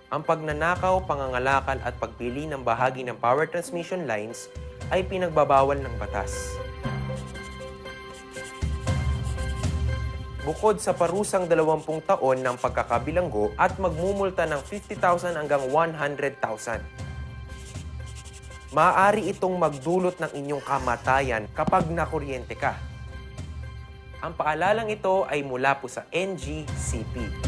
Ang pagnanakaw, pangangalakal at pagpili ng bahagi ng power transmission lines ay pinagbabawal ng batas. Bukod sa parusang 20 taon ng pagkakabilanggo at magmumulta ng 50,000 hanggang 100,000. Maaari itong magdulot ng inyong kamatayan kapag nakuryente ka. Ang paalalang ito ay mula po sa NGCP.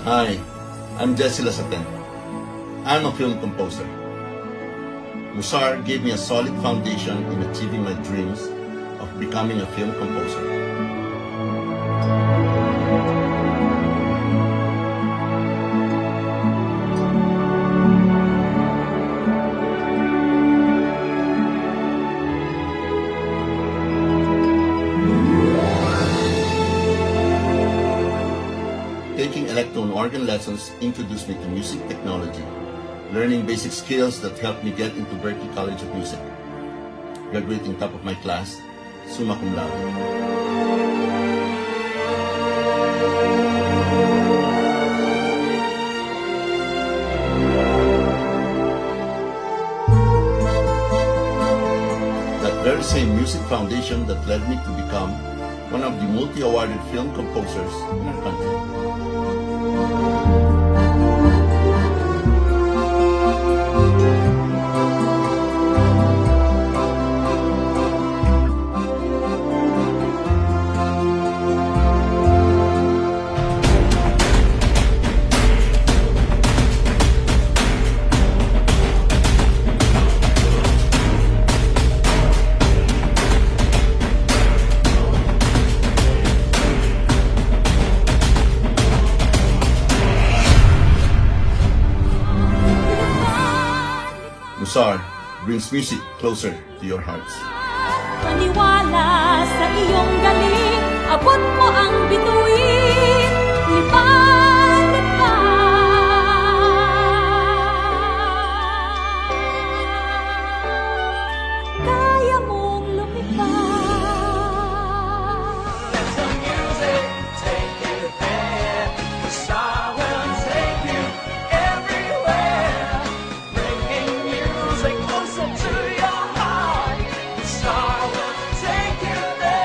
Hi, I'm Jesse Lasaten. I'm a film composer. Musar gave me a solid foundation in achieving my dreams of becoming a film composer. Taking electron organ lessons introduced me to music technology, learning basic skills that helped me get into Berklee College of Music. Graduating top of my class, summa cum laude. That very same music foundation that led me to become one of the multi-awarded film composers in our country. Musar brings music closer to your hearts. Maniwala sa iyong galing, abot mo ang bituin, lipan-lipan. Kaya mong lumipad. Let the music take you there. The star will take you everywhere. Bringing music closer to your heart. The star will take you there.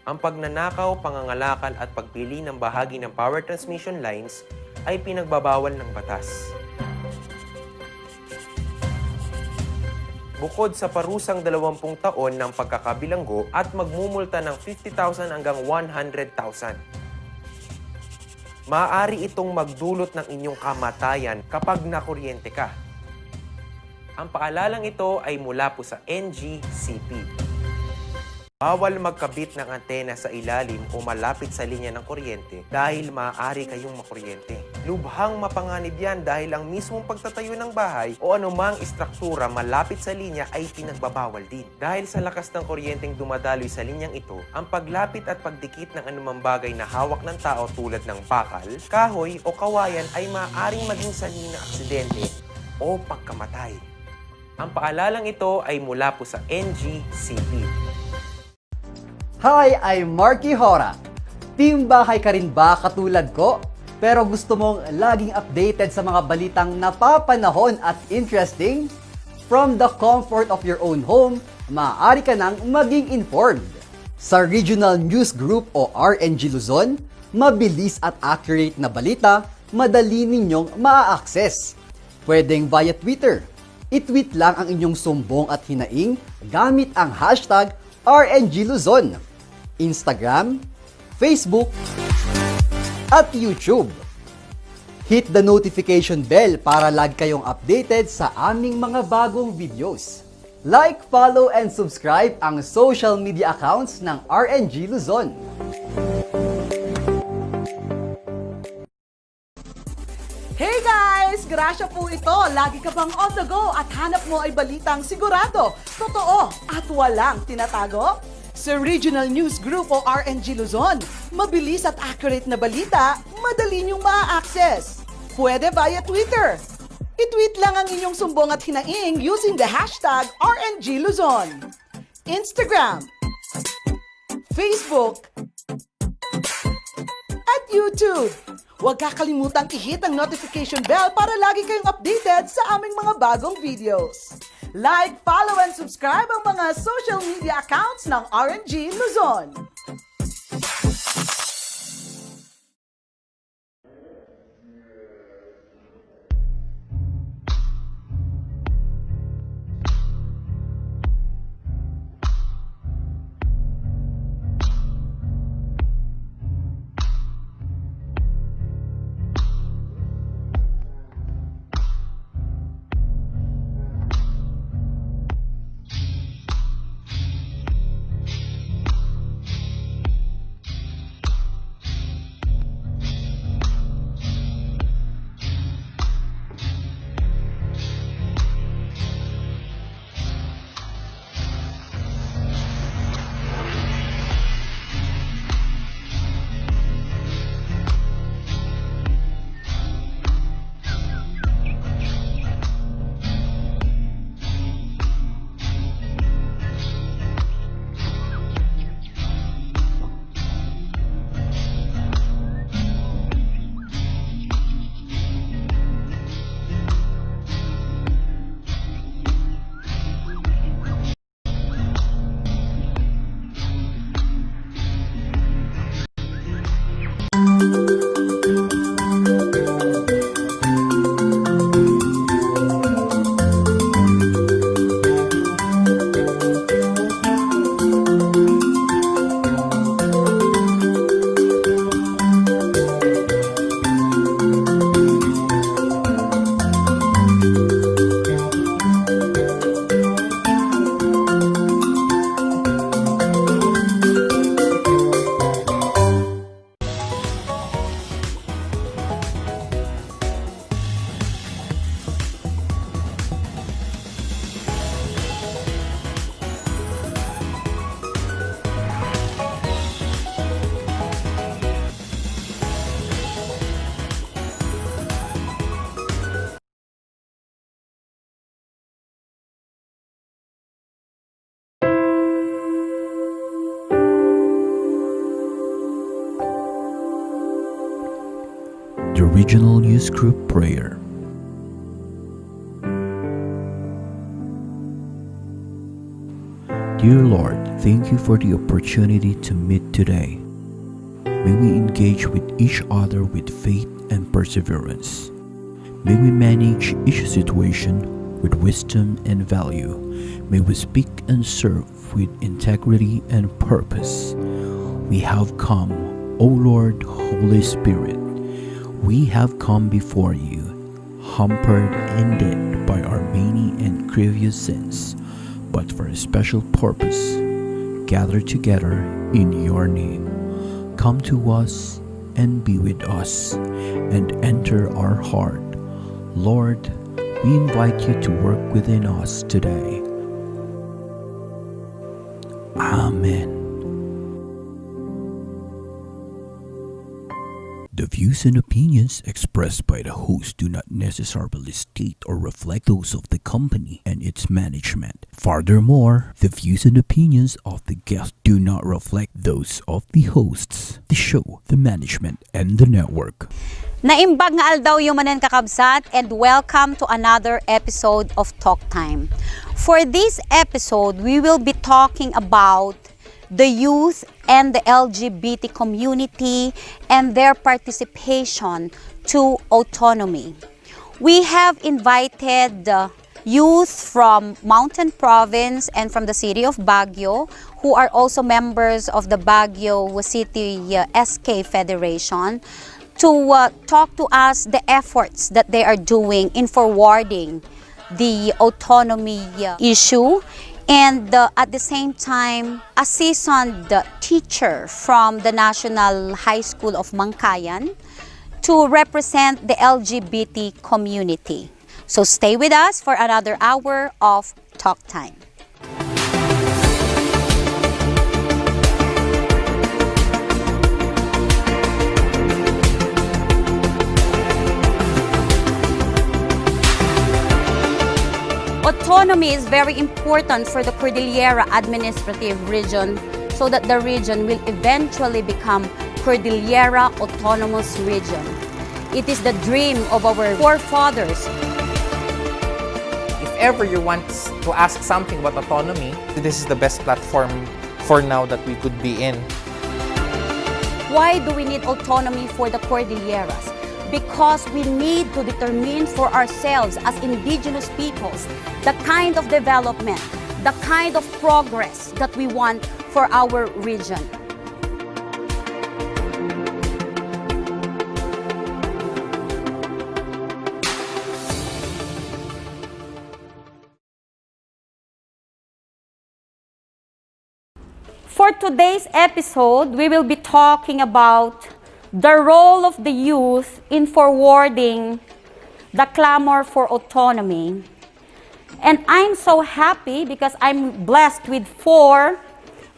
Ang pagnanakaw, pangangalakal at pagpili ng bahagi ng power transmission lines ay pinagbabawal ng batas. Bukod sa parusang 20 taon ng pagkakabilanggo at magmumulta ng 50,000 hanggang 100,000. Maaari itong magdulot ng inyong kamatayan kapag nakuryente ka. Ang paalalang ito ay mula po sa NGCP. Bawal magkabit ng antena sa ilalim o malapit sa linya ng kuryente dahil maaari kayong makuryente. Lubhang mapanganib yan dahil ang mismong pagtatayo ng bahay o anumang istruktura malapit sa linya ay pinagbabawal din. Dahil sa lakas ng kuryenteng dumadaloy sa linyang ito, ang paglapit at pagdikit ng anumang bagay na hawak ng tao tulad ng bakal, kahoy o kawayan ay maaaring maging sanhi ng aksidente o pagkamatay. Ang paalalang ito ay mula po sa NGCP. Hi, I'm Marky Hora. Team bahay ka rin ba katulad ko? Pero gusto mong laging updated sa mga balitang napapanahon at interesting? From the comfort of your own home, maaari ka nang maging informed. Sa Regional News Group o RNG Luzon, mabilis at accurate na balita, madali ninyong maa-access. Pwedeng via Twitter. I-tweet lang ang inyong sumbong at hinaing gamit ang hashtag RNG Luzon. Instagram, Facebook, at YouTube. Hit the notification bell para lagi kayong updated sa aming mga bagong videos. Like, follow, and subscribe ang social media accounts ng RNG Luzon. Hey guys! Grasya po ito. Lagi ka bang on the go at hanap mo ay balitang sigurado, totoo at walang tinatago? Sa Regional News Group o RNG Luzon, mabilis at accurate na balita, madali niyong ma-access. Pwede via Twitter. I-tweet lang ang inyong sumbong at hinaing using the hashtag RNG Luzon. Instagram, Facebook, at YouTube. Huwag kakalimutang i-hit ang notification bell para lagi kayong updated sa aming mga bagong videos. Like, follow, and subscribe ang mga social media accounts ng RNG Luzon. The Regional News Group Prayer. Dear Lord, thank you for the opportunity to meet today. May we engage with each other with faith and perseverance. May we manage each situation with wisdom and value. May we speak and serve with integrity and purpose. We have come, O Lord, Holy Spirit. We have come before you, hampered and dead by our many and grievous sins, but for a special purpose, gathered together in your name. Come to us and be with us, and enter our heart. Lord, we invite you to work within us today. Amen. The views and opinions expressed by the host do not necessarily state or reflect those of the company and its management. Furthermore, the views and opinions of the guest do not reflect those of the hosts, the show, the management, and the network. Naimbag nga aldaw yung manan kakabsat, and welcome to another episode of Talk Time. For this episode, we will be talking about the youth and the LGBT community and their participation to autonomy. We have invited youth from Mountain Province and from the city of Baguio, who are also members of the Baguio City SK Federation, to talk to us the efforts that they are doing in forwarding the autonomy issue. And at the same time, a seasoned teacher from the National High School of Mangkayan to represent the LGBT community. So stay with us for another hour of Talk Time. Autonomy is very important for the Cordillera Administrative Region so that the region will eventually become Cordillera Autonomous Region. It is the dream of our forefathers. If ever you want to ask something about autonomy, this is the best platform for now that we could be in. Why do we need autonomy for the Cordilleras? Because we need to determine for ourselves as indigenous peoples the kind of development, the kind of progress that we want for our region. For today's episode, we will be talking about the role of the youth in forwarding the clamor for autonomy. And I'm so happy because I'm blessed with 4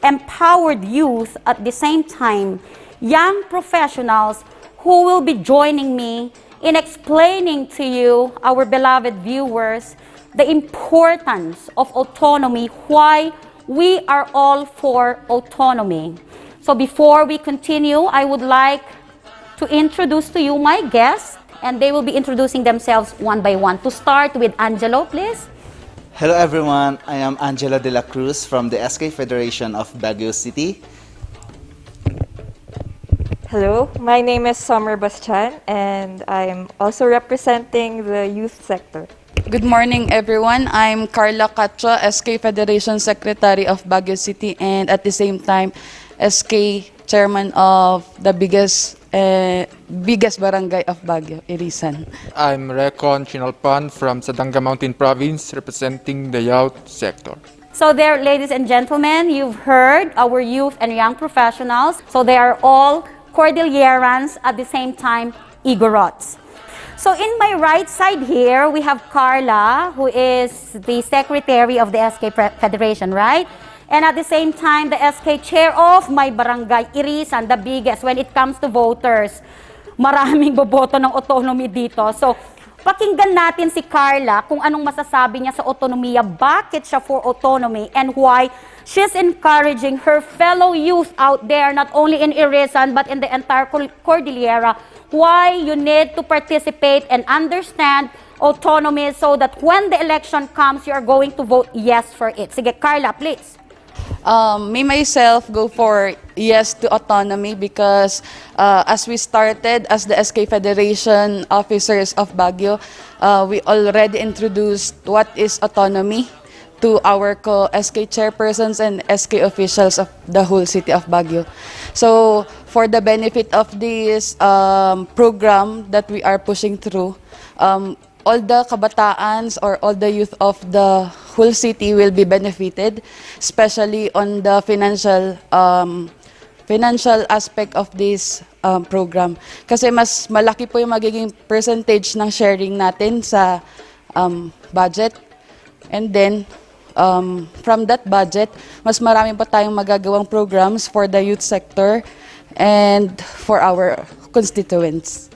empowered youth at the same time, young professionals who will be joining me in explaining to you, our beloved viewers, the importance of autonomy, why we are all for autonomy. So before we continue, I would like to introduce to you my guests, and they will be introducing themselves one by one. To start with Angelo, please. Hello everyone, I am Angelo de la Cruz from the SK Federation of Baguio City. Hello, my name is Summer Bastian and I'm also representing the youth sector. Good morning, everyone. I'm Carla Cacho, SK Federation Secretary of Baguio City, and at the same time, SK Chairman of the biggest barangay of Baguio, Irisan. I'm Recon Chinalpan from Sadanga Mountain Province, representing the youth sector. So there, ladies and gentlemen, you've heard our youth and young professionals. So they are all Cordillerans, at the same time, Igorots. So in my right side here, we have Carla, who is the secretary of the SK Federation, right? And at the same time, the SK chair of my barangay, Irisan, the biggest when it comes to voters. Maraming boboto ng autonomy dito. So pakinggan natin si Carla kung anong masasabi niya sa autonomiya, bakit siya for autonomy, and why she's encouraging her fellow youth out there, not only in Irisan, but in the entire Cordillera, why you need to participate and understand autonomy so that when the election comes, you are going to vote yes for it. Sige, Carla, please. Me myself go for yes to autonomy because as we started as the SK Federation officers of Baguio, we already introduced what is autonomy to our SK chairpersons and SK officials of the whole city of Baguio. So for the benefit of this program that we are pushing through, all the kabataans or all the youth of the whole city will be benefited, especially on the financial aspect of this program. Kasi mas malaki po yung magiging percentage ng sharing natin sa budget. And then, from that budget, mas marami pa tayong magagawang programs for the youth sector and for our constituents.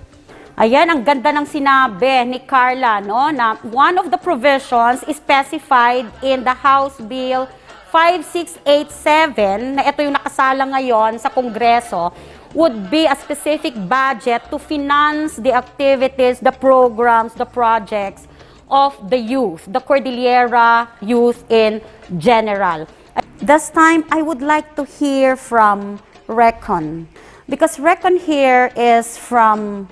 Ayan, ang ganda ng sinabi ni Carla, no, na one of the provisions specified in the House Bill 5687, na ito yung nakasala ngayon sa Kongreso, would be a specific budget to finance the activities, the programs, the projects of the youth, the Cordillera youth in general. This time, I would like to hear from Recon, because Recon here is from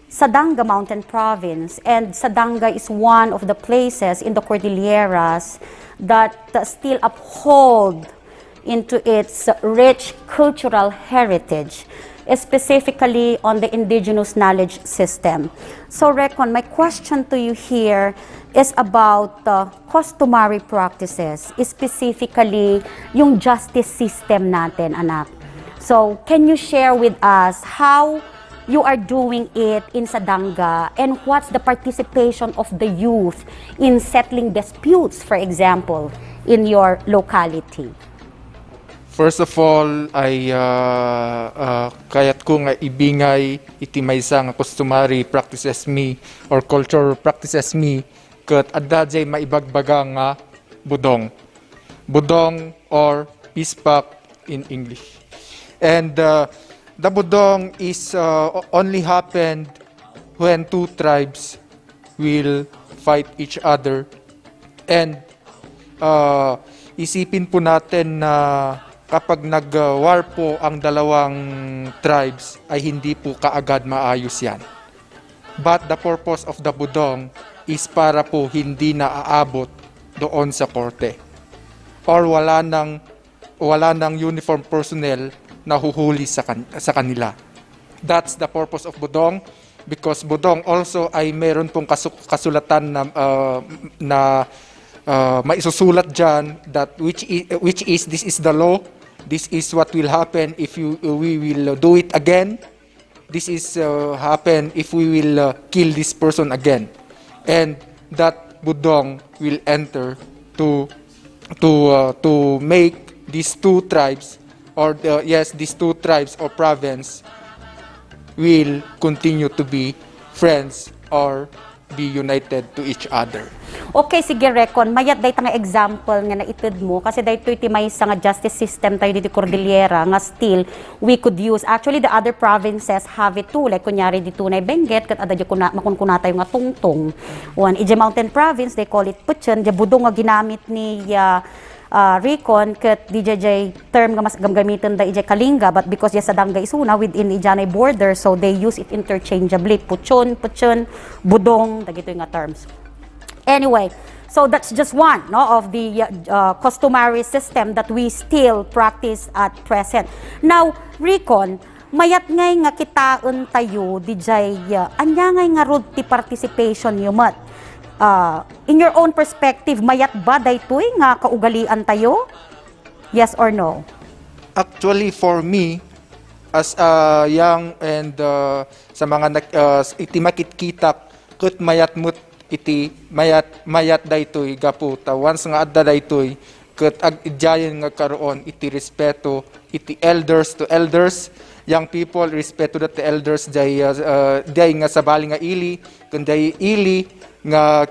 Sadanga Mountain Province, and Sadanga is one of the places in the Cordilleras that still uphold into its rich cultural heritage, specifically on the indigenous knowledge system. So Recon, my question to you here is about customary practices, specifically yung justice system natin, anak. So can you share with us how you are doing it in Sadanga, and what's the participation of the youth in settling disputes, for example, in your locality? First of all, ay kayat ko nga ibingay iti maysa nga customary practices me or cultural practices me kat adda jay maibagbaga nga budong. Budong or pispak in English. And the budong is only happened when two tribes will fight each other. And isipin po natin na kapag nag-war po ang dalawang tribes ay hindi po kaagad maayos yan. But the purpose of the budong is para po hindi na aabot doon sa korte. Or wala nang uniform personnel na huhuli sa kanila. That's the purpose of budong, because budong also ay meron pong kasulatan na maisusulat dyan that which is this is the law, this is what will happen if we will do it again, this is happen if we will kill this person again, and that budong will enter to make these two tribes or these two tribes or province will continue to be friends or be united to each other. Okay, sige, Recon. Mayat dahi nga example nga naitid mo. Kasi dahi ito may nga justice system tayo dito Cordillera nga still we could use. Actually, the other provinces have it too. Like, kunyari dito na Benguet, kat adadyo makunkuna tayo nga tungtong. Ije Mountain Province, they call it Putyon. Ije budong nga ginamit ni Recon kat DJ term nga mas gamitin da ije Kalinga, but because yes sadangga isuna within ijanay border, so they use it interchangeably. Putyon, budong, dagito nga terms. Anyway, so that's just one of the customary system that we still practice at present. Now, Recon, mayat ngay nga kitaon tayo DJ anya ngay nga road ti participation yumat. In your own perspective, mayat ba daytoy nga kaugalian tayo? Yes or no? Actually, for me, as a young and sa mga iti makitkitak ket mayat mut iti mayat daytoy gaputa once nga adda daytoy ket ag idjayen nga karon iti respeto iti elders to elders, young people respeto that the elders day nga sabali nga ili ken day ili nga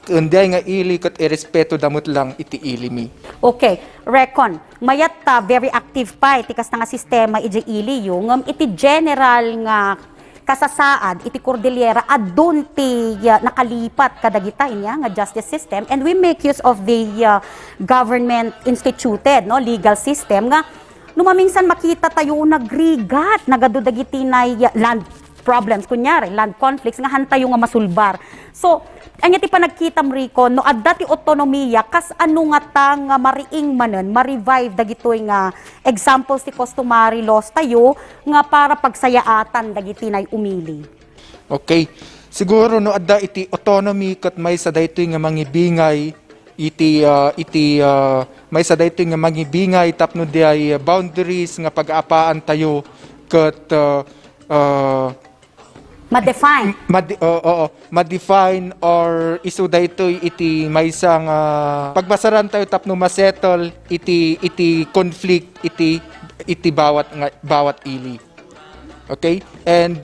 unday nga ili ket irespeto damot lang iti ili mi. Okay, Recon, mayat very active pa iti kas nga sistema iti ili yung iti general nga kasasaad iti Cordillera adun ti nakalipat kadagita inya nga justice system, and we make use of the government instituted legal system nga numaminsan makita tayo nagrigat nagadudagiti na land problems, kunyari, land conflicts, nga hantayo nga masulbar. So, anya ti panagkitam Rico, no adda ti autonomiya, kas ano nga ta nga mariing manen, ma-revive dagitoy nga examples ti customary laws tayo, nga para pagsayaatan dagiti nay umili. Okay. Siguro no adda iti autonomy kat may sa daytoy nga mangibingay iti may sa daytoy nga mangibingay tapno di ay boundaries nga pag-aapaan tayo kat ma-define. Ma-define or isu daytoy iti maysa nga pagbasaran tayo tapno ma-settle iti conflict iti bawat ili. Okay? And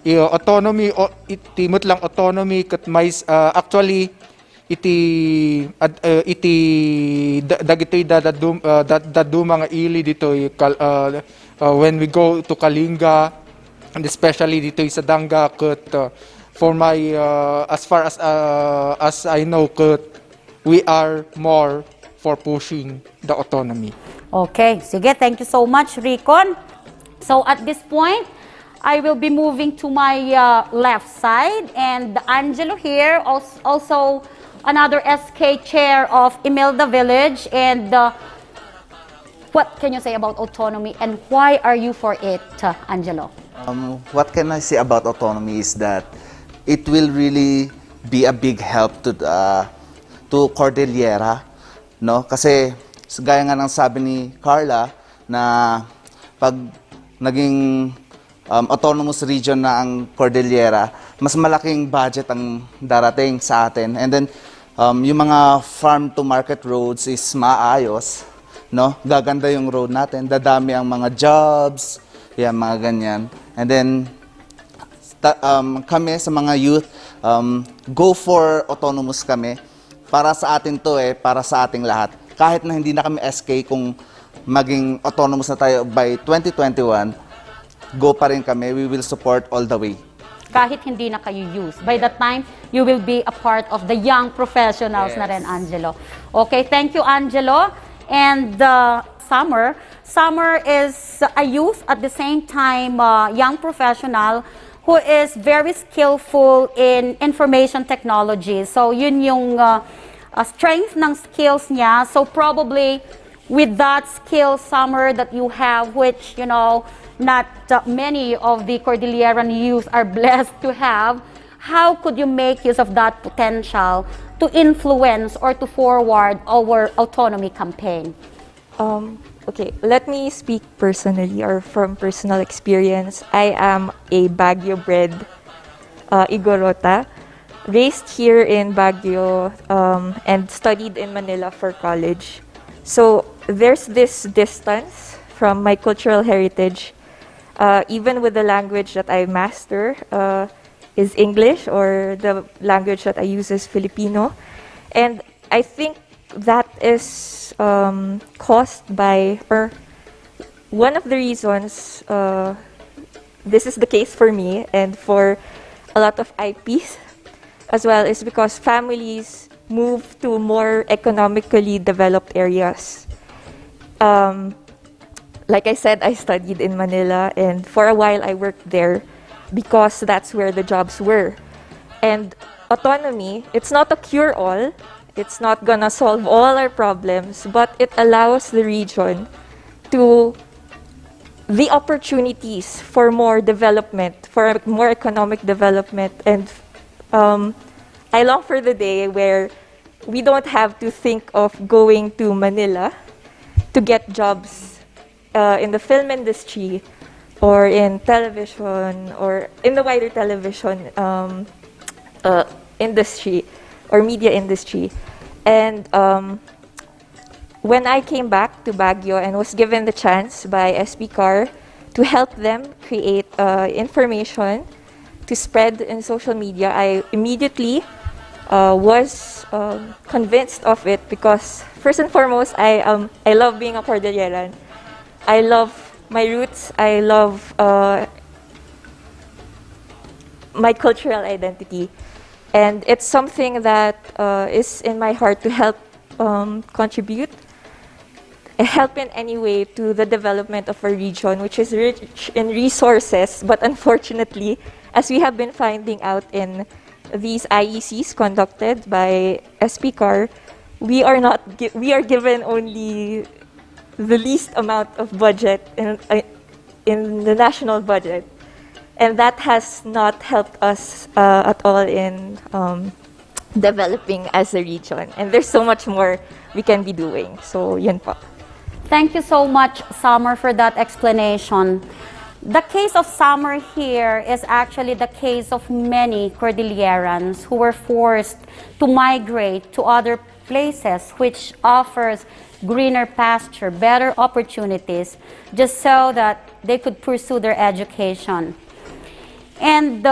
autonomy iti mutlang autonomy ket may actually iti dagitoy daduma nga ili ditoy when we go to Kalinga, and especially dito sa Dangga ket for my as far as I know ket we are more for pushing the autonomy. Okay, sige, thank you so much Recon. So at this point I will be moving to my left side, and Angelo here, also another SK chair of Imelda Village, and what can you say about autonomy and why are you for it, Angelo? What can I say about autonomy is that it will really be a big help to Cordillera, no? Kasi gaya nga ng sabi ni Carla na pag naging autonomous region na ang Cordillera, mas malaking budget ang darating sa atin. And then yung mga farm to market roads is maayos, no? Gaganda yung road natin, dadami ang mga jobs, yan, mga ganyan. And then, kami sa mga youth, go for autonomous kami. Para sa atin to para sa ating lahat. Kahit na hindi na kami SK, kung maging autonomous na tayo by 2021, go pa rin kami. We will support all the way. Kahit hindi na kayo youth. By that time, you will be a part of the young professionals na rin, Angelo. Okay, thank you, Angelo. And Summer. Summer is a youth at the same time young professional who is very skillful in information technology. So yun yung strength ng skills niya. So probably with that skill, Summer, that you have, which, you know, not many of the Cordilleran youth are blessed to have, how could you make use of that potential to influence or to forward our autonomy campaign? Okay, let me speak personally or from personal experience. I am a Baguio-bred Igorota, raised here in Baguio and studied in Manila for college. So there's this distance from my cultural heritage, even with the language that I master is English, or the language that I use is Filipino. And I think that is caused by, or one of the reasons this is the case for me and for a lot of IPs as well, is because families move to more economically developed areas. Like I said, I studied in Manila, and for a while I worked there because that's where the jobs were. And autonomy, it's not a cure-all. It's not gonna solve all our problems, but it allows the region to the opportunities for more development, for more economic development. And I long for the day where we don't have to think of going to Manila to get jobs in the film industry or in television or in the wider television industry or media industry. And when I came back to Baguio and was given the chance by SPCAR to help them create information to spread in social media, I immediately was convinced of it because first and foremost, I love being a Cordilleran. I love my roots. I love my cultural identity. And it's something that is in my heart to help contribute, help in any way to the development of a region which is rich in resources, but unfortunately, as we have been finding out in these IECs conducted by SPCAR, we are given only the least amount of budget in the national budget. And that has not helped us at all in developing as a region. And there's so much more we can be doing. So, yun po. Thank you so much, Summer, for that explanation. The case of Summer here is actually the case of many Cordillerans who were forced to migrate to other places which offers greener pasture, better opportunities, just so that they could pursue their education. And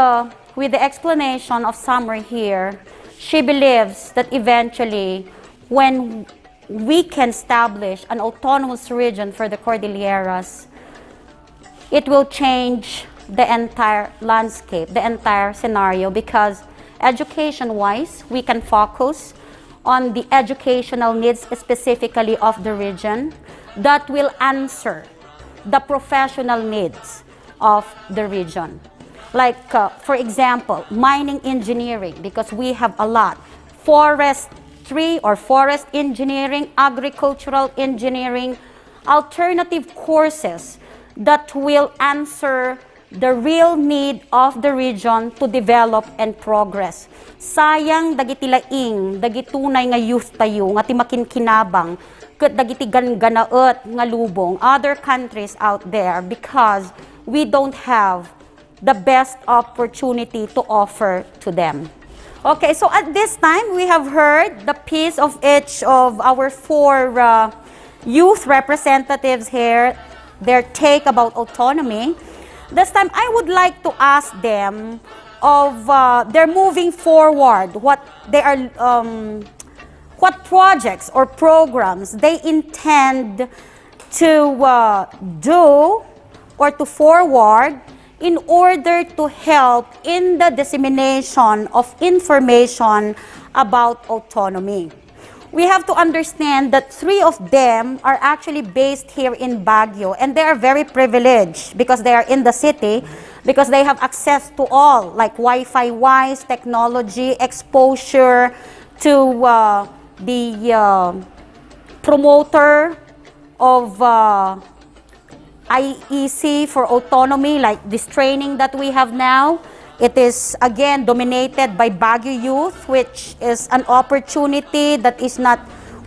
with the explanation of Summer here, she believes that eventually, when we can establish an autonomous region for the Cordilleras, it will change the entire landscape, the entire scenario, because education-wise, we can focus on the educational needs specifically of the region that will answer the professional needs of the region. Like, for example, mining engineering, because we have a lot. Forestry or forest engineering, agricultural engineering, alternative courses that will answer the real need of the region to develop and progress. Sayang dagiti laing, dagitunay nga youth tayo, nga timakinkinabang, ket dagiti ganaet nga lubong, other countries out there, because we don't have the best opportunity to offer to them. Okay, so at this time, we have heard the piece of each of our four youth representatives here, their take about autonomy. this time I would like to ask them of their moving forward, what they are, what projects or programs they intend to do or to forward in order to help in the dissemination of information about autonomy. We have to understand that 3 of them are actually based here in Baguio, and they are very privileged because they are in the city, because they have access to all, like Wi-Fi wise, technology, exposure to the promoter of IEC for autonomy, like this training that we have now. It is again dominated by Baguio youth, which is an opportunity that is not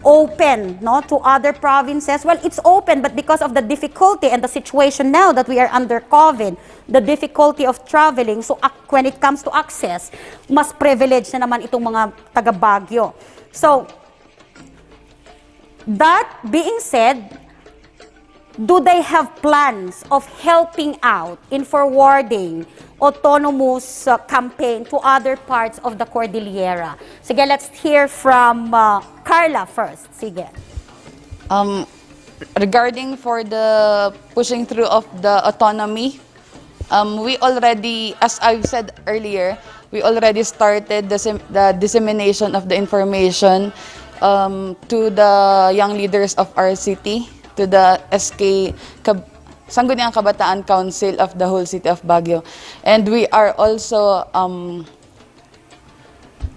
open, no, to other provinces. Well, it's open, but because of the difficulty and the situation now that we are under COVID, the difficulty of traveling, so when it comes to access, mas privileged na naman itong mga taga Baguio. So, that being said, do they have plans of helping out in forwarding autonomous campaign to other parts of the Cordillera? Sige, let's hear from Carla first. Sige. Regarding for the pushing through of the autonomy, we already, as I've said earlier, we already started the dissemination of the information to the young leaders of our city, to the SK Sangguniang Kabataan Council of the whole city of Baguio, and we are also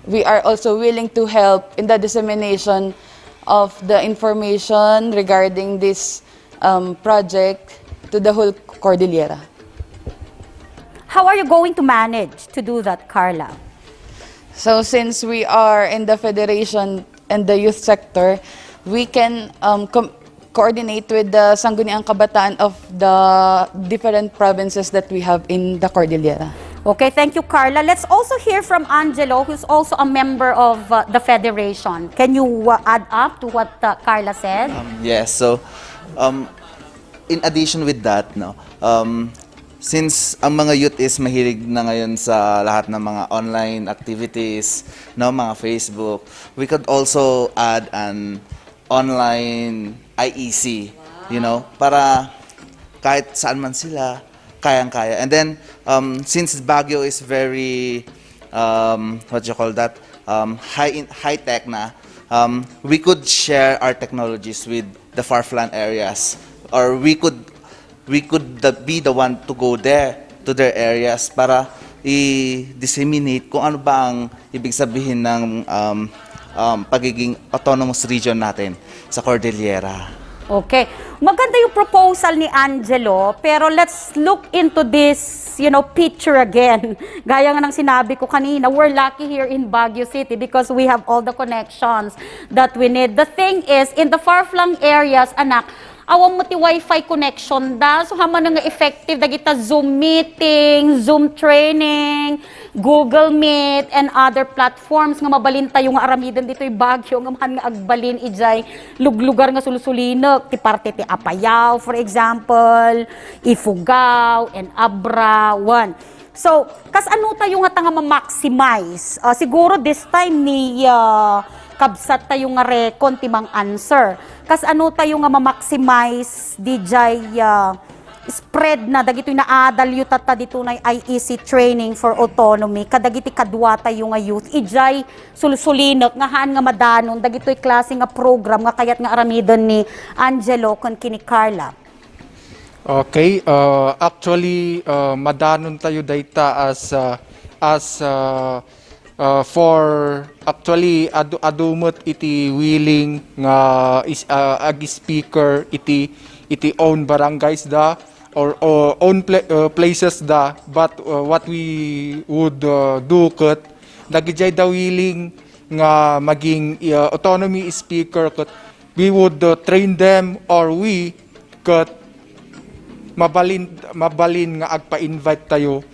willing to help in the dissemination of the information regarding this project to the whole Cordillera. How are you going to manage to do that, Carla? So since we are in the federation and the youth sector, we can coordinate with the Sangguniang Kabataan of the different provinces that we have in the Cordillera. Okay, thank you, Carla. Let's also hear from Angelo, who's also a member of the federation. Can you add up to what Carla said? Yes, so in addition with that, no, since ang mga youth is mahilig na ngayon sa lahat ng mga online activities, no, mga Facebook, we could also add an online IEC, you know, para kahit saan man sila, kayang-kaya. And then, since Baguio is very, what you call that, high-tech na, we could share our technologies with the far-flung areas, or we could be the one to go there, to their areas, para i-disseminate kung ano ba ang ibig sabihin ng pagiging autonomous region natin sa Cordillera. Okay. Maganda yung proposal ni Angelo, pero let's look into this, picture again. Gaya nga ng sinabi ko kanina, we're lucky here in Baguio City because we have all the connections that we need. The thing is, in the far-flung areas, anak, awang mo ti Wi-Fi connection da. So, haman nga effective da kita Zoom meeting, Zoom training, Google Meet, and other platforms nga mabalin tayo nga aramidan dito yung Baguio, nga mahan nga agbalin ijay luglugar nga sulusulinak, ti parte ti Apayao, for example, Ifugao, and Abrawan. So, kas ano tayo nga tanga ma-maximize? Siguro this time ni kabsat tayo nga rekon timang answer. Kas ano tayo nga ma-maximize DJ spread na dagito na adal tata dito na IEC training for autonomy kadagiti kadwa tayo nga youth ijay sulsulinak nga haan nga madanon dagitoy klase nga program nga kayat nga aramidon ni Angelo kon kini Carla. Okay, actually madanon tayo data as for actually adumot iti willing nga ag speaker iti own barangays da or own places da, but what we would do kat dagijay da willing nga maging autonomy speaker kat we would train them or we kat mabalin nga agpa-invite tayo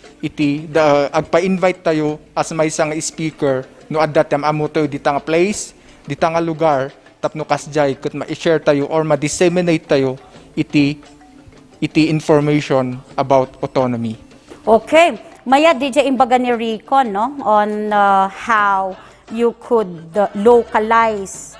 agpa-invite tayo as may isang speaker no at that time amo tayo dita nga place, dita nga lugar tapno kasjay kat ma-share tayo or ma-disseminate tayo iti iti information about autonomy. Okay. Maya DJ imbaga ni Recon no on how you could localize.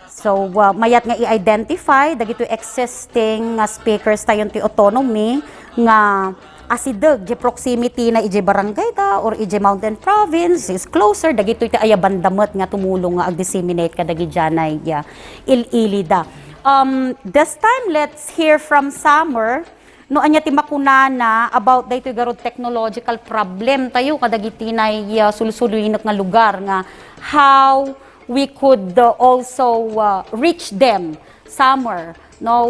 So mayat nga i-identify dagito existing nga speakers tayon ti autonomy nga asideg di proximity na ije barangay ta or ije mountain province is closer dagito iti ayabandamet nga tumulong nga ag-disseminate kadagi janay ililida. This time let's hear from Summer no anya ti makunana about daytoy garod technological problem tayo kadagiti nay sulsuluinok nga lugar nga how we could also reach them Summer no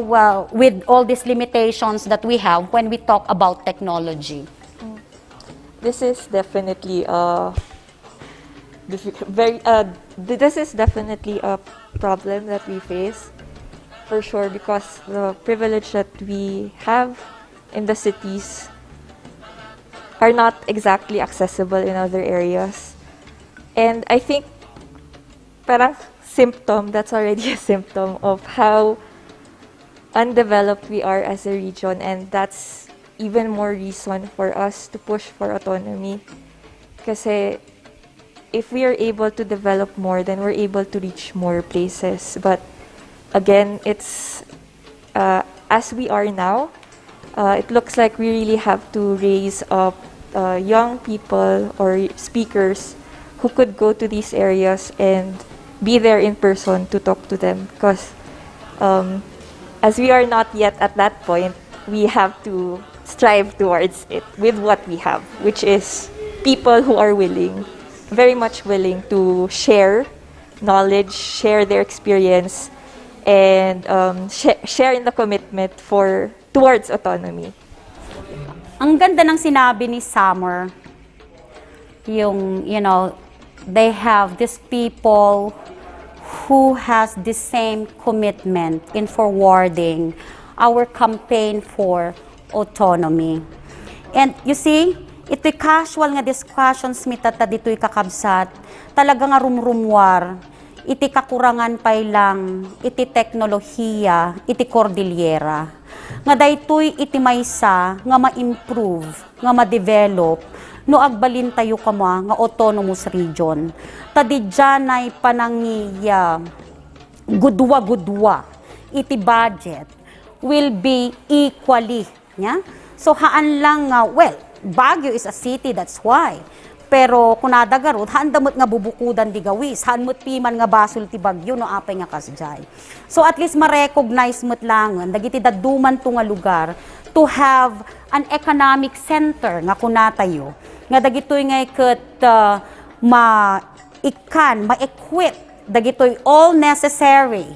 with all these limitations that we have when we talk about technology. This is definitely this is definitely a problem that we face for sure, because the privilege that we have in the cities are not exactly accessible in other areas. And I think parang symptom, that's already a symptom of how undeveloped we are as a region, and that's even more reason for us to push for autonomy. Kasi if we are able to develop more, then we're able to reach more places. But again, it's as we are now, it looks like we really have to raise up young people or speakers who could go to these areas and be there in person to talk to them, because as we are not yet at that point, we have to strive towards it with what we have, which is people who are willing, very much willing to share knowledge, share their experience, and share in the commitment towards autonomy. Ang ganda ng sinabi ni Summer, yung, they have these people who has the same commitment in forwarding our campaign for autonomy. And you see, ito'y casual nga discussions mitata dito'y kakabsat, talaga nga rumrumwar, iti kakurangan pay lang, iti teknolohiya, iti Cordillera. Nga daytoy iti maysa nga ma-improve, nga ma-develop, no agbalin tayo kama nga autonomous region. Tadi dyanay panangiya gudwa-gudwa, iti budget will be equally. Yeah? So haan lang nga, Baguio is a city, that's why. Pero kung nadagarot, haan damot nga bubukudan di gawis, haan mo't piman nga basol ti Baguio, no apay nga kasjay. So at least ma-recognize mo't langan, dagiti daduman to nga lugar, to have an economic center nga kunatayo. Nga dagitoy nga ikat ma-equip, dagitoy all necessary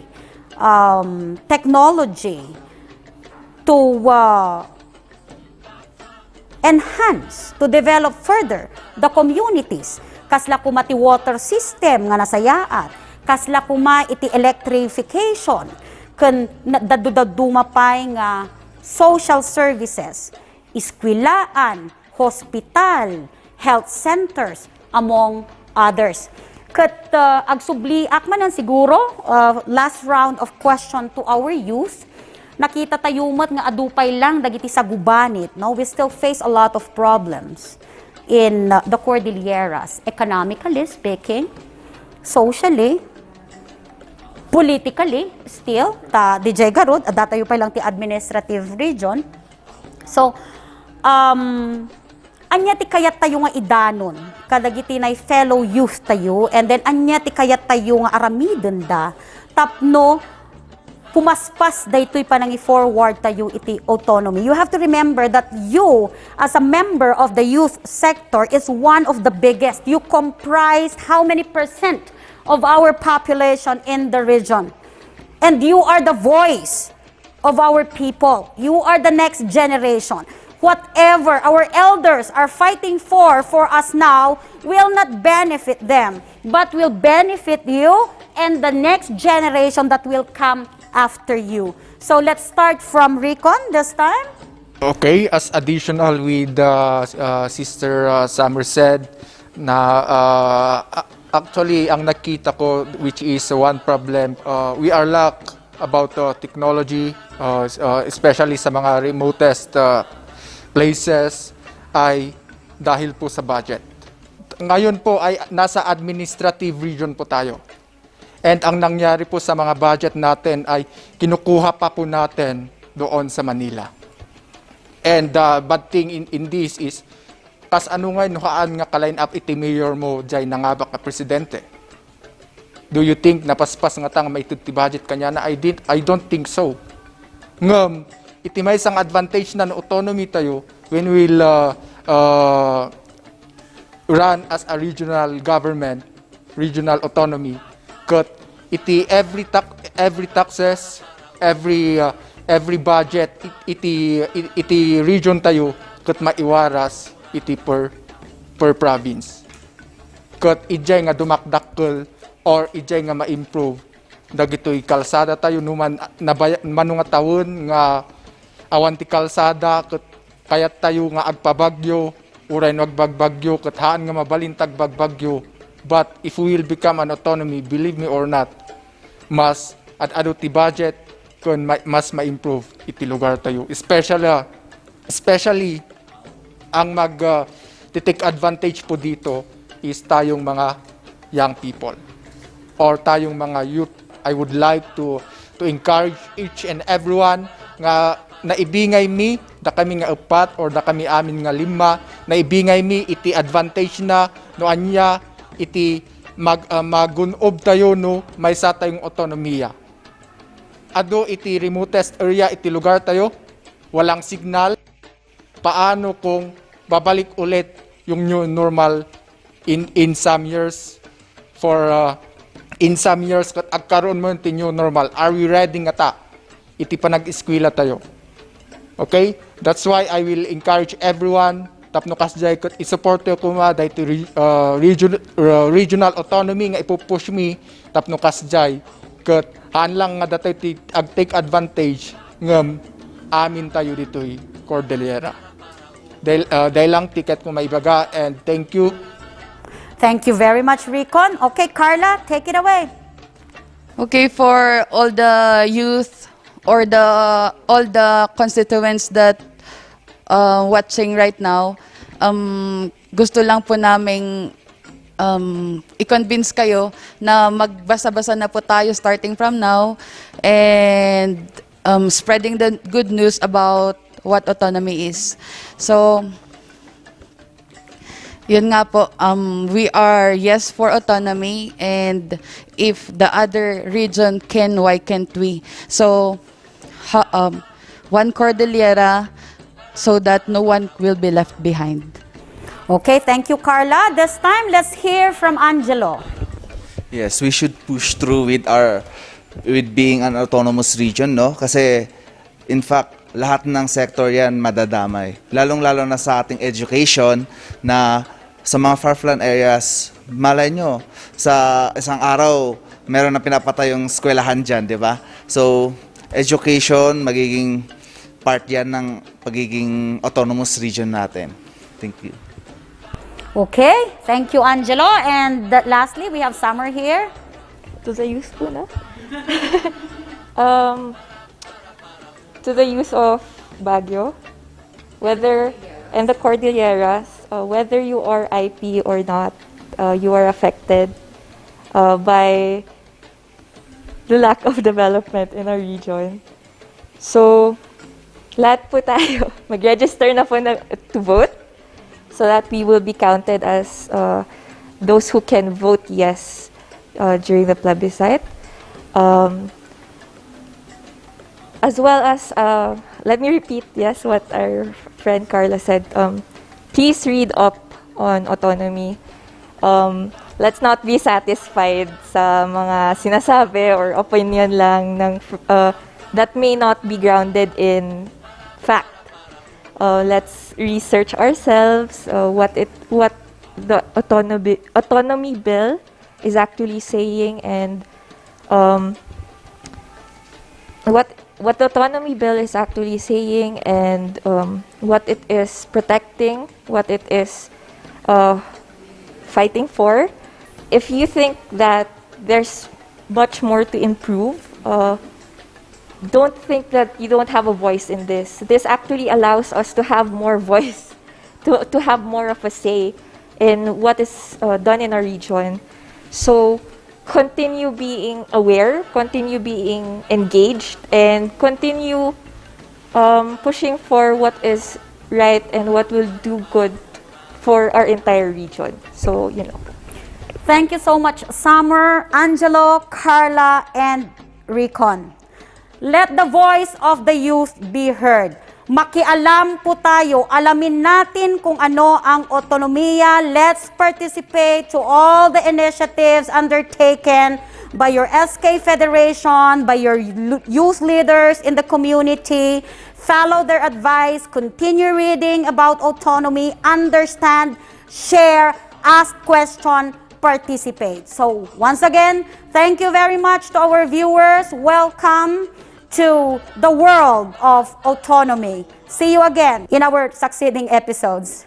technology to enhance, to develop further the communities. Kasla kuma ti water system nga nasayaat, kasla kuma iti electrification, kan dadumapay nga social services, iskwilaan, hospital, health centers, among others. Kat agsubliak man siguro, last round of question to our youth, nakita tayo mat nga adupay lang dagiti sa gubanit, no? We still face a lot of problems in the Cordilleras, economically speaking, socially, politically, still, DJ Garud, adatayo pa lang ti administrative region. So, anya ti kayat tayo nga idanon, kadagiti na fellow youth tayo, and then anya ti kayat tayo nga aramiden da, tapno, pumaspas daytoy pa nang i-forward tayo iti autonomy. You have to remember that you, as a member of the youth sector, is one of the biggest. You comprise how many percent of our population in the region? And you are the voice of our people. You are the next generation. Whatever our elders are fighting for us now will not benefit them, but will benefit you and the next generation that will come after you. So let's start from Recon this time. Okay, as additional with Sister Summer said, na actually ang nakita ko, which is one problem, we are lack about technology, especially sa mga remotest places, ay dahil po sa budget. Ngayon po ay nasa administrative region po tayo. And ang nangyari po sa mga budget natin ay kinukuha pa po natin doon sa Manila. And the bad thing in this is, kas ano nga nuhaan nga ka-line up iti mayor mo dyan nangabak na presidente. Do you think napaspas nga tang may ti budget kanya na? I don't think so. Ngam, iti may isang advantage na autonomy tayo when we'll run as a regional government, regional autonomy. Kat iti every taxes, every budget iti region tayo kat maiwaras iti per province. Kat ijay nga dumakdakkel or ijay nga ma-improve dagitoy kalsada tayo numan manu nga taon nga awan ti kalsada ket kayat tayo nga agpabagyo uray no agbagbagyo ket haan nga mabalintag bagbagyo. But if we will become an autonomy, believe me or not, mas ad-ado ti budget kun mas ma-improve iti lugar tayo, especially ang take advantage po dito is tayong mga young people or tayong mga youth. I would like to encourage each and everyone nga naibingay mi da kami nga upat or da kami amin nga lima, naibingay mi iti advantage na no anya iti magunob tayo no may sa tayong autonomiya. Ado iti remotest area iti lugar tayo, walang signal. Paano kung babalik ulit yung new normal in some years kat agkaroon mo yung new normal, are we ready nga ta? Iti panag-eskwela tayo. Okay? That's why I will encourage everyone tapno kasjay kat isupport ko ma dahito regional autonomy nga ipupush mi tapno kasjay kat haan lang nga datay take advantage ngam amin tayo ditoy Cordillera. Dahil lang ticket ko maibaga and thank you. Thank you very much, Recon. Okay, Carla, take it away. Okay, for all the youth or all the constituents that watching right now, gusto lang po naming i-convince kayo na magbasa-basa na po tayo starting from now and spreading the good news about what autonomy is. So, yun nga po, we are yes for autonomy, and if the other region can, why can't we? So, one Cordillera so that no one will be left behind. Okay, thank you, Carla. This time, let's hear from Angelo. Yes, we should push through with being an autonomous region, no? Kasi, in fact, lahat ng sector yan madadamay. Lalong-lalo na sa ating education na sa mga far-flung areas, malay nyo, sa isang araw, meron na pinapatay yung eskwelahan dyan, di ba? So, education, magiging part yan ng pagiging autonomous region natin. Thank you. Okay, thank you, Angelo. And lastly, we have Summer here. To the youth po na? To the youth of Baguio, and the Cordilleras, whether you are IP or not, you are affected by the lack of development in our region. So, lahat po tayo, mag-register na po to vote so that we will be counted as those who can vote yes during the plebiscite. As well as, let me repeat, yes, what our friend Carla said. Please read up on autonomy. Let's not be satisfied sa mga sinasabi or opinion lang that may not be grounded in fact. Let's research ourselves what the autonomy bill is actually saying and what the autonomy bill is actually saying and what it is protecting, what it is fighting for. If you think that there's much more to improve, don't think that you don't have a voice in this. This actually allows us to have more voice, to have more of a say in what is done in our region. So continue being aware, continue being engaged, and continue pushing for what is right and what will do good for our entire region. So, you know. Thank you so much, Summer, Angelo, Carla, and Recon. Let the voice of the youth be heard. Makialam po tayo, alamin natin kung ano ang otonomiya. Let's participate to all the initiatives undertaken by your SK Federation, by your youth leaders in the community. Follow their advice, continue reading about autonomy, understand, share, ask question, participate. So once again, thank you very much to our viewers. Welcome to the world of autonomy. See you again in our succeeding episodes.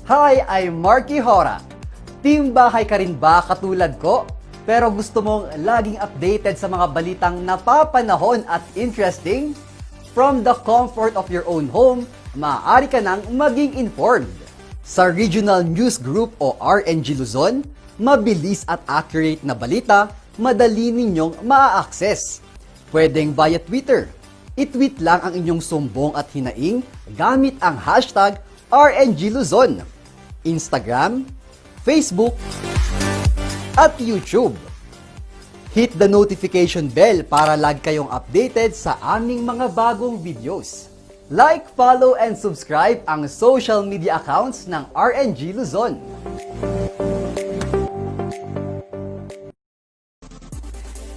Hi, I'm Marky Hora. Team bahay ka rin ba katulad ko? Pero gusto mong laging updated sa mga balitang napapanahon at interesting? From the comfort of your own home, maaari ka nang maging informed. Sa Regional News Group o RNG Luzon, mabilis at accurate na balita, madali ninyong maa-access. Pwedeng via Twitter. I-tweet lang ang inyong sumbong at hinaing gamit ang hashtag RNG Luzon. Instagram, Facebook, at YouTube. Hit the notification bell para lagi kayong updated sa aming mga bagong videos. Like, follow, and subscribe ang social media accounts ng RNG Luzon.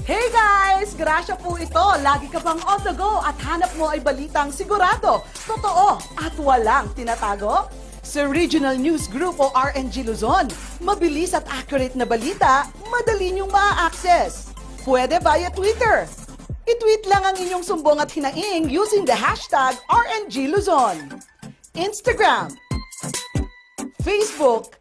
Hey guys! Grasya po ito. Lagi ka bang on the go at hanap mo ay balitang sigurado, totoo at walang tinatago? Sa Regional News Group o RNG Luzon, mabilis at accurate na balita, madali niyong ma-access. Pwede via Twitter. I-tweet lang ang inyong sumbong at hinaing using the hashtag RNG Luzon. Instagram, Facebook,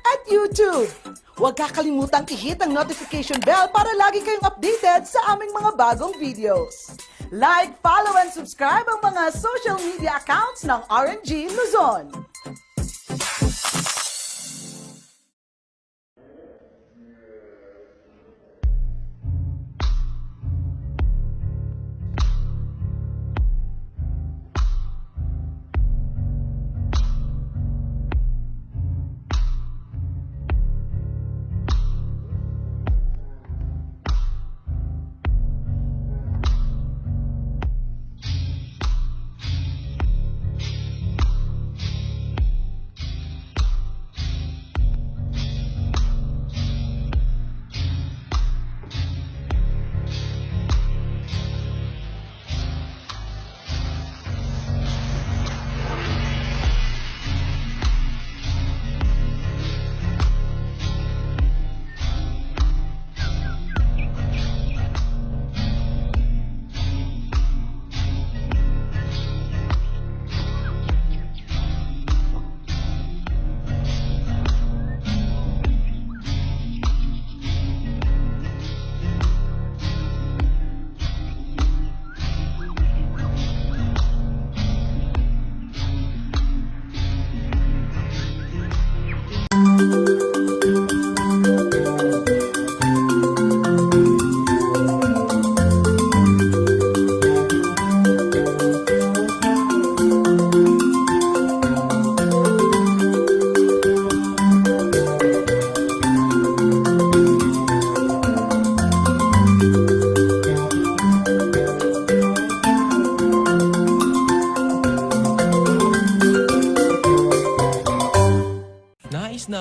at YouTube. Huwag kakalimutang i-hit ang notification bell para lagi kayong updated sa aming mga bagong videos. Like, follow, and subscribe ang mga social media accounts ng RNG Luzon.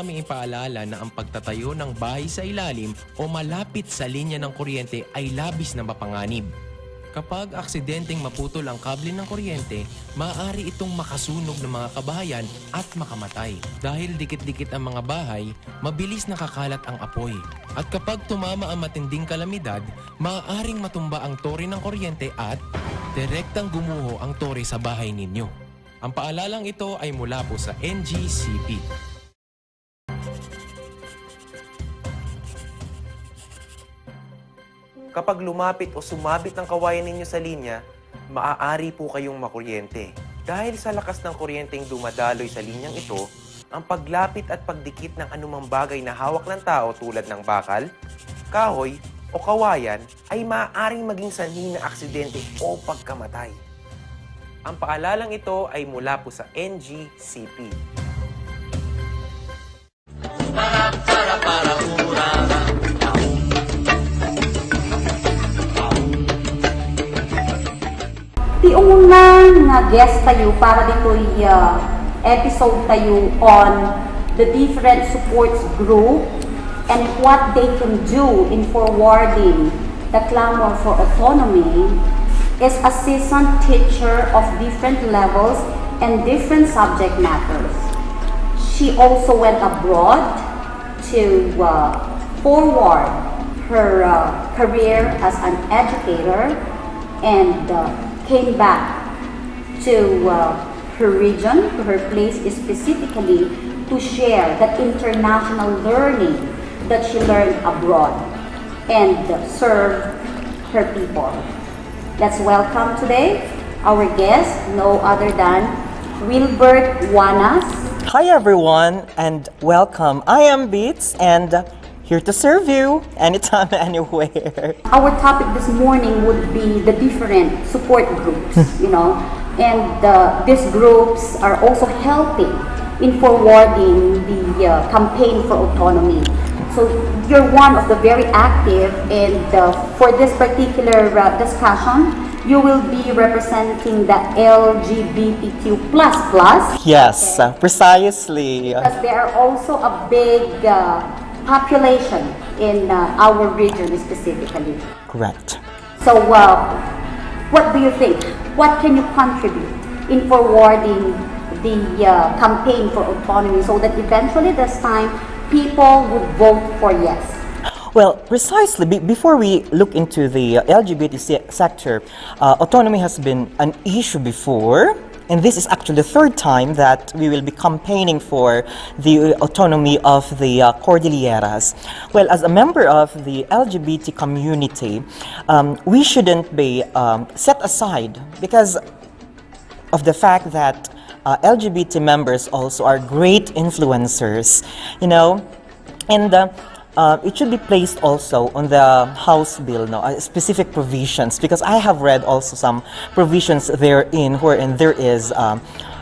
naming ipaalala na ang pagtatayo ng bahay sa ilalim o malapit sa linya ng kuryente ay labis na mapanganib. Kapag aksidenteng maputol ang kable ng kuryente, maaari itong makasunog ng mga kabahayan at makamatay. Dahil dikit-dikit ang mga bahay, mabilis nakakalat ang apoy. At kapag tumama ang matinding kalamidad, maaaring matumba ang tore ng kuryente at direktang gumuho ang tore sa bahay ninyo. Ang paalalang ito ay mula po sa NGCP. Kapag lumapit o sumabit ang kawayan ninyo sa linya, maaari po kayong makuryente. Dahil sa lakas ng kuryenteng dumadaloy sa linyang ito, ang paglapit at pagdikit ng anumang bagay na hawak ng tao tulad ng bakal, kahoy o kawayan ay maaaring maging sanhi ng aksidente o pagkamatay. Ang paalalang ito ay mula po sa NGCP. Ti unang nga guest tayo para dito'y episode tayo on the different supports group and what they can do in forwarding the clamor for autonomy is a seasoned teacher of different levels and different subject matters. She also went abroad to forward her career as an educator and came back to her region, to her place specifically to share that international learning that she learned abroad and serve her people. Let's welcome today our guest, no other than Wilbert Wanas. Hi everyone and welcome. I am Beats and here to serve you anytime, anywhere. Our topic this morning would be the different support groups, and these groups are also helping in forwarding the campaign for autonomy. So you're one of the very active, and for this particular discussion, you will be representing the LGBTQ++. Yes, precisely. Because they are also a big population in our region specifically. Correct. So what do you think? What can you contribute in forwarding the campaign for autonomy so that eventually this time people would vote for yes? Well, precisely, before we look into the LGBT sector, autonomy has been an issue before. And this is actually the third time that we will be campaigning for the autonomy of the Cordilleras. Well, as a member of the LGBT community, we shouldn't be set aside because of the fact that LGBT members also are great influencers, and it should be placed also on the House bill, specific provisions, because I have read also some provisions therein wherein there is,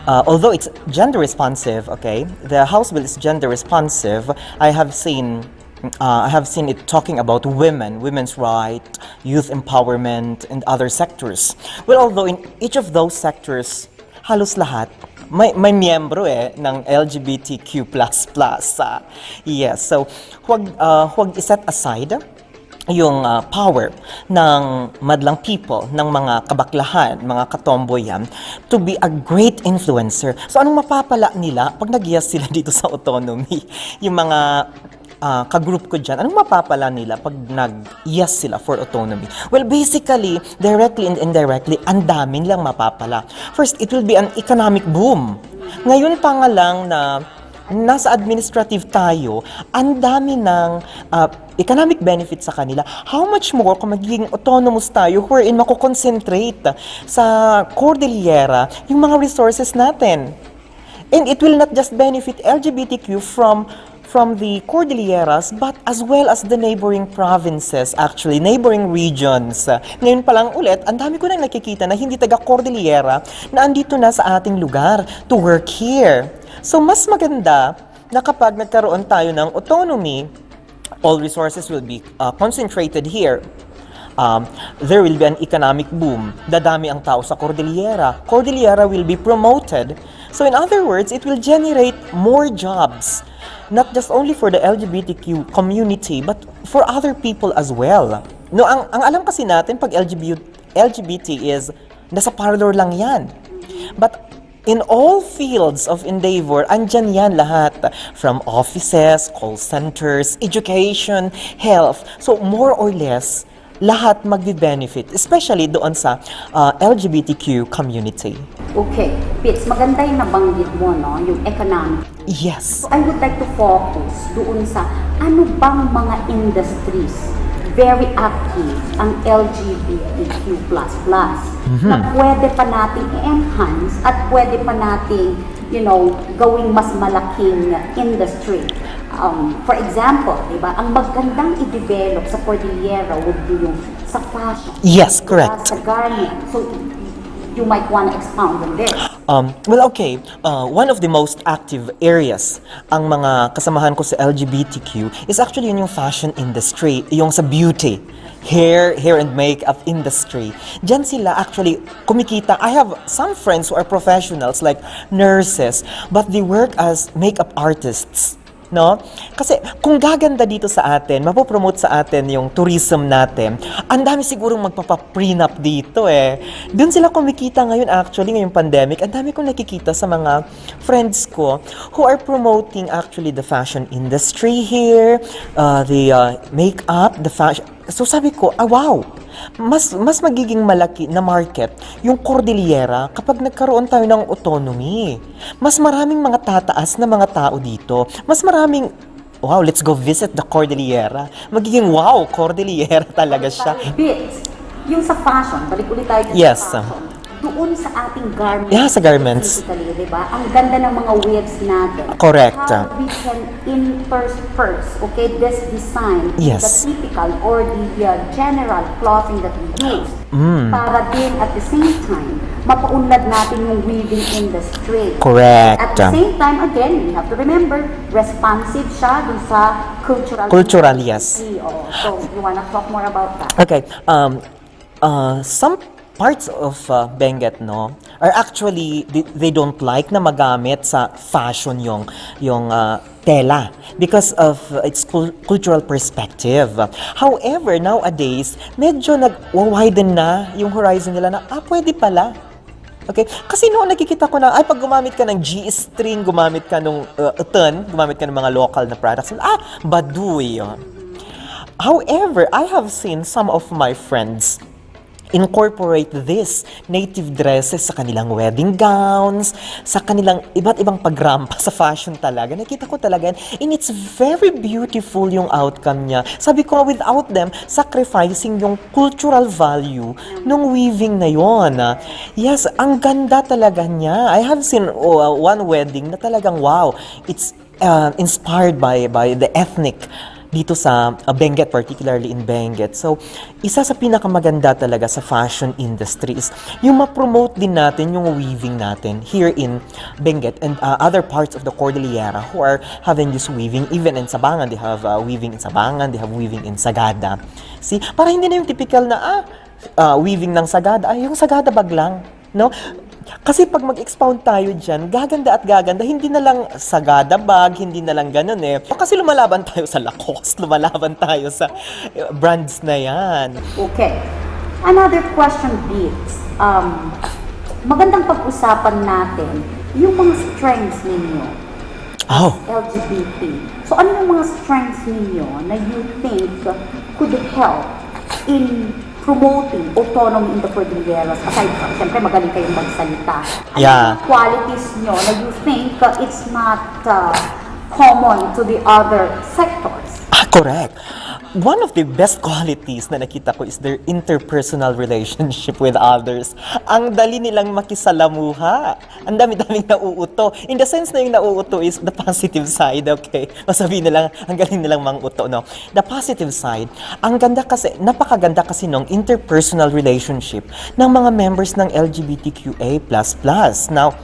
although it's gender responsive, okay, the House bill is gender responsive. I have seen it talking about women's rights, youth empowerment, and other sectors. Well, although in each of those sectors, halos lahat, may miyembro ng LGBTQ++. Yes, so huwag iset aside yung power ng madlang people, ng mga kabaklahan, mga katomboyan, to be a great influencer. So anong mapapala nila pag nag-yes sila dito sa autonomy? Yung mga ka-group ko dyan, anong mapapala nila pag nag-yes sila for autonomy? Well, basically, directly and indirectly, ang daming lang mapapala. First, it will be an economic boom. Ngayon pa nga lang na nasa administrative tayo, ang dami ng economic benefits sa kanila. How much more kung magiging autonomous tayo wherein makukonsentrate sa Cordillera yung mga resources natin. And it will not just benefit LGBTQ from the Cordilleras, but as well as the neighboring provinces, actually, neighboring regions. Ngayon pa lang ulit, ang dami ko nang nakikita na hindi taga-Cordillera na andito na sa ating lugar to work here. So, mas maganda na kapag nagkaroon tayo ng autonomy, all resources will be concentrated here. There will be an economic boom. Dadami ang tao sa Cordillera. Cordillera will be promoted. So in other words, it will generate more jobs, not just only for the LGBTQ community, but for other people as well. No, ang alam kasi natin pag LGBT is nasa parlor lang yan. But in all fields of endeavor, andyan yan lahat. From offices, call centers, education, health. So more or less, lahat magbe-benefit, especially doon sa LGBTQ community. Okay, Pits, maganda yung nabanggit mo, no? Yung economic. Yes. So I would like to focus doon sa ano bang mga industries very active ang LGBTQ++ na pwede pa nating i-enhance at pwede pa nating, gawing mas malaking industry. For example, diba, ang magandang i-develop sa Cordillera would be yung sa fashion. Yes, correct. Sa garment. So, you might want to expound on this. One of the most active areas ang mga kasamahan ko sa LGBTQ is actually yung fashion industry, yung sa beauty, hair and makeup industry. Diyan sila actually kumikita. I have some friends who are professionals like nurses, but they work as makeup artists. No? Kasi kung gaganda dito sa atin, mapopromote sa atin yung tourism natin, ang dami sigurong magpapa-prenup dito eh. Doon sila kumikita ngayon actually, ngayong pandemic. Ang dami kong nakikita sa mga friends ko who are promoting actually the fashion industry here, the makeup, the fashion. So sabi ko, wow! Mas magiging malaki na market yung Cordillera kapag nagkaroon tayo ng autonomy. Mas maraming mga tataas na mga tao dito. Mas maraming, wow, let's go visit the Cordillera. Magiging wow, Cordillera talaga siya. Bits, yung sa fashion, balik ulit tayo Yes. sa fashion. Doon sa ating garments. Yeah, sa garments. Diba? Ang ganda ng mga weaves natin. Correct. How we can intersperse, okay, this design, Yes. the typical or the general clothing that we use. Para din at the same time, mapaunlad natin yung weaving industry. Correct. At the same time, again, we have to remember, responsive siya dun sa Cultural, yes. So, you wanna talk more about that? Okay. Some parts of Benguet, no, are actually they don't like na magamit sa fashion yung tela because of its cultural perspective. However, nowadays medyo nag-widen na yung horizon nila na pwede pala. Okay? Kasi noon nakikita ko na pag gumamit ka ng G-string, gumamit ka ng utan, gumamit ka ng mga local na products, baduy yun. However, I have seen some of my friends incorporate this native dresses sa kanilang wedding gowns, sa kanilang iba't ibang pagrampa sa fashion talaga. Nakita ko talaga, and it's very beautiful yung outcome niya. Sabi ko, without them sacrificing yung cultural value nung weaving na yon. Yes, ang ganda talaga niya. I have seen one wedding na talagang wow, it's inspired by the ethnic dito sa Benguet, particularly in Benguet. So, isa sa pinakamaganda talaga sa fashion industry is yung ma-promote din natin yung weaving natin here in Benguet and other parts of the Cordillera who are having this weaving. Even in Sabangan, they have weaving in Sabangan, they have weaving in Sagada. See, para hindi na yung typical na weaving ng Sagada, yung Sagada bag lang. No? Kasi pag mag-expound tayo dyan, gaganda at gaganda, hindi na lang Sagada bag, hindi na lang ganun eh. Kasi lumalaban tayo sa Lacoste, lumalaban tayo sa brands na yan. Okay. Another question, Beats. Magandang pag-usapan natin yung mga strengths ninyo as LGBT. So ano yung mga strengths ninyo na you think could help in promoting autonomy in the Cordilleras? Aside from, siyempre magaling kayong magsalita. Ano yung qualities nyo na you think it's not common to the other sectors? Correct. One of the best qualities na nakita ko is their interpersonal relationship with others. Ang dali nilang makisalamuha. Ang dami-daming nauuto. In the sense na yung nauuto is the positive side, okay? Masabihin nilang, ang galing nilang manguto, no? The positive side, ang ganda kasi, napakaganda kasi nung interpersonal relationship ng mga members ng LGBTQA++. Now,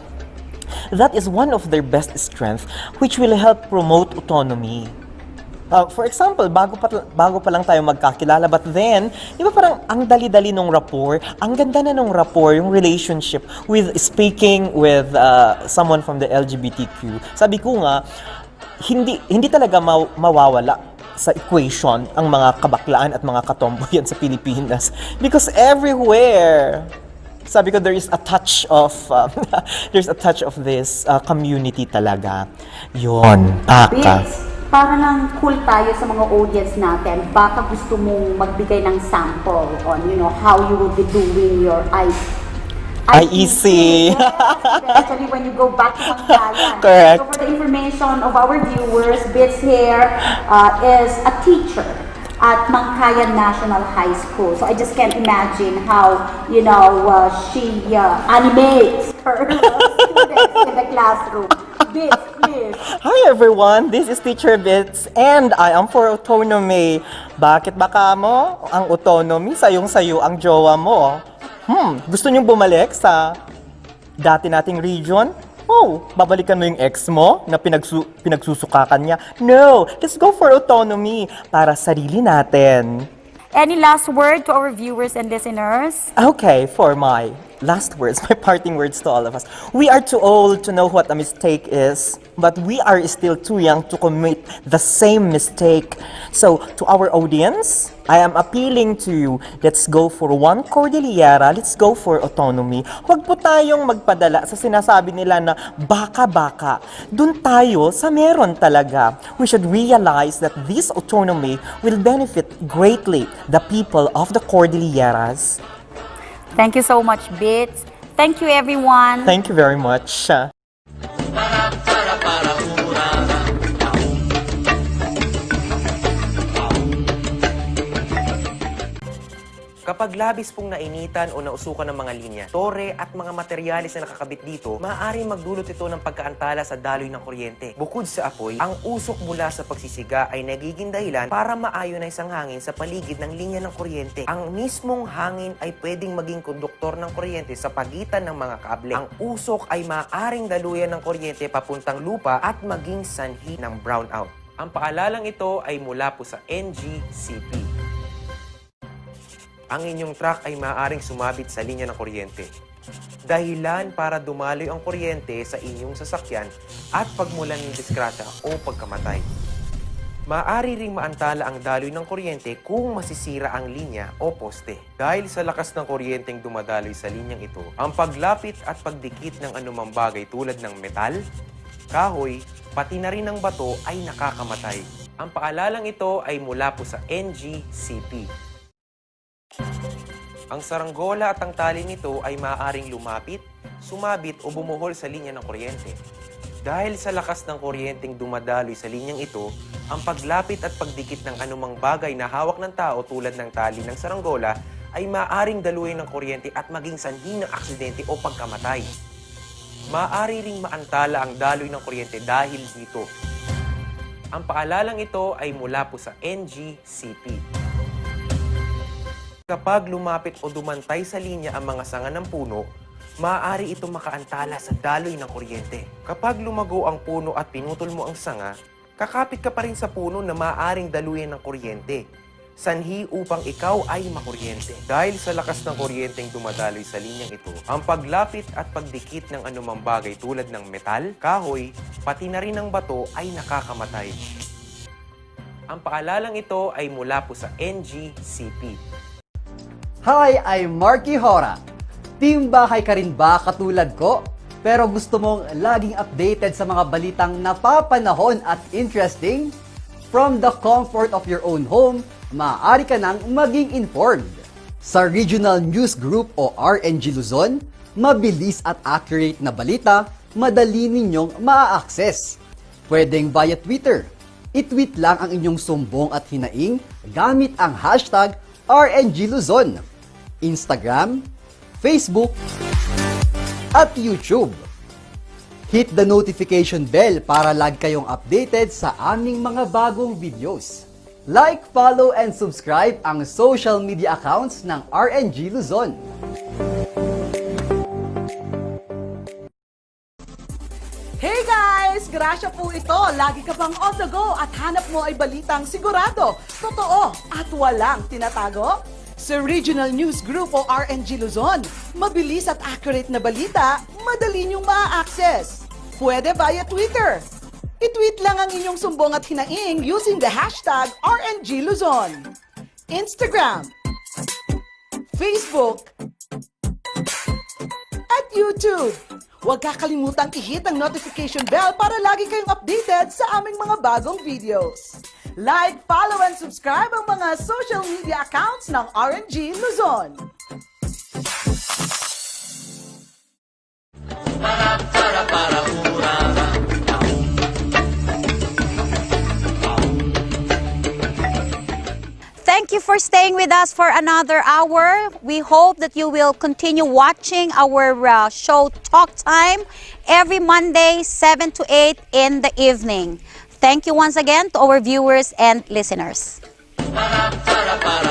that is one of their best strengths which will help promote autonomy. For example, bago pa lang tayo magkakilala, but then, di ba parang ang dali-dali nung rapport, ang ganda na nung rapport, yung relationship with speaking with someone from the LGBTQ. Sabi ko nga, hindi talaga mawawala sa equation ang mga kabaklaan at mga katomboyan sa Pilipinas. Because everywhere, sabi ko, there is a touch of this community talaga. Yun, Vince, para lang cool tayo sa mga audience natin, baka gusto mong magbigay ng sample on, how you will be doing your IEC. Yes, especially when you go back to Mangkayan. Correct. So for the information of our viewers, Bits here is a teacher at Mangkayan National High School. So I just can't imagine how, she animates her students in the classroom. Bits, please. Hi everyone, this is Teacher Bits and I am for autonomy. Bakit baka mo ang autonomy, sayong-sayo ang jowa mo? Gusto niyong bumalik sa dati nating region? Oh, babalikan mo yung ex mo na pinagsusukakan niya? No, let's go for autonomy para sarili natin. Any last word to our viewers and listeners? Okay, for my last words, my parting words to all of us. We are too old to know what a mistake is, but we are still too young to commit the same mistake. So, to our audience, I am appealing to you, let's go for one Cordillera, let's go for autonomy. Huwag po tayong magpadala sa sinasabi nila na baka-baka. Doon tayo sa meron talaga. We should realize that this autonomy will benefit greatly the people of the Cordilleras. Thank you so much, Bits. Thank you, everyone. Thank you very much. Kapag labis pong nainitan o nausukan ng mga linya, tore at mga materyales na nakakabit dito, maaaring magdulot ito ng pagkaantala sa daloy ng kuryente. Bukod sa apoy, ang usok mula sa pagsisiga ay nagiging dahilan para ma-ionize ang hangin sa paligid ng linya ng kuryente. Ang mismong hangin ay pwedeng maging konduktor ng kuryente sa pagitan ng mga kable. Ang usok ay maaaring daluyan ng kuryente papuntang lupa at maging sanhi ng brownout. Ang paalalang ito ay mula po sa NGCP. Ang inyong truck ay maaaring sumabit sa linya ng kuryente. Dahilan para dumaloy ang kuryente sa inyong sasakyan at pagmulan ng disgrasya o pagkamatay. Maaari ring maantala ang daloy ng kuryente kung masisira ang linya o poste. Dahil sa lakas ng kuryenteng dumadaloy sa linyang ito, ang paglapit at pagdikit ng anumang bagay tulad ng metal, kahoy, pati na rin ng bato ay nakakamatay. Ang paalalang ito ay mula po sa NGCP. Ang saranggola at ang tali nito ay maaaring lumapit, sumabit o bumuhol sa linya ng kuryente. Dahil sa lakas ng kuryenteng dumadaloy sa linyang ito, ang paglapit at pagdikit ng anumang bagay na hawak ng tao tulad ng tali ng saranggola ay maaaring daluyan ng kuryente at maging sanhi ng aksidente o pagkamatay. Maaari ring maantala ang daloy ng kuryente dahil dito. Ang paalalang ito ay mula po sa NGCP. Kapag lumapit o dumantay sa linya ang mga sanga ng puno, maaari ito makaantala sa daloy ng kuryente. Kapag lumago ang puno at pinutol mo ang sanga, kakapit ka pa rin sa puno na maaaring daluyan ng kuryente. Sanhi upang ikaw ay makuryente. Dahil sa lakas ng kuryenteng dumadaloy sa linyang ito, ang paglapit at pagdikit ng anumang bagay tulad ng metal, kahoy, pati na rin ng bato ay nakakamatay. Ang paalalang ito ay mula po sa NGCP. Hi, I'm Marky Hora. Team bahay ka rin ba katulad ko? Pero gusto mong laging updated sa mga balitang napapanahon at interesting? From the comfort of your own home, maaari ka nang maging informed. Sa Regional News Group o RNG Luzon, mabilis at accurate na balita, madali ninyong maa-access. Pwedeng via Twitter. I-tweet lang ang inyong sumbong at hinaing gamit ang hashtag RNG Luzon. Instagram, Facebook, at YouTube. Hit the notification bell para lagi kayong updated sa aming mga bagong videos. Like, follow, and subscribe ang social media accounts ng RNG Luzon. Hey guys! Grasya po ito. Lagi ka bang on the go at hanap mo ay balitang sigurado, totoo at walang tinatago? Sa Regional News Group o RNG Luzon, mabilis at accurate na balita, madali niyong ma-access. Pwede via Twitter. I-tweet lang ang inyong sumbong at hinaing using the hashtag RNG Luzon. Instagram, Facebook, at YouTube. Huwag kakalimutang i-hit ang notification bell para lagi kayong updated sa aming mga bagong videos. Like, follow, and subscribe ang mga social media accounts ng RNG Luzon. Thank you for staying with us for another hour. We hope that you will continue watching our show Talk Time every Monday, 7 to 8 in the evening. Thank you once again to our viewers and listeners. Para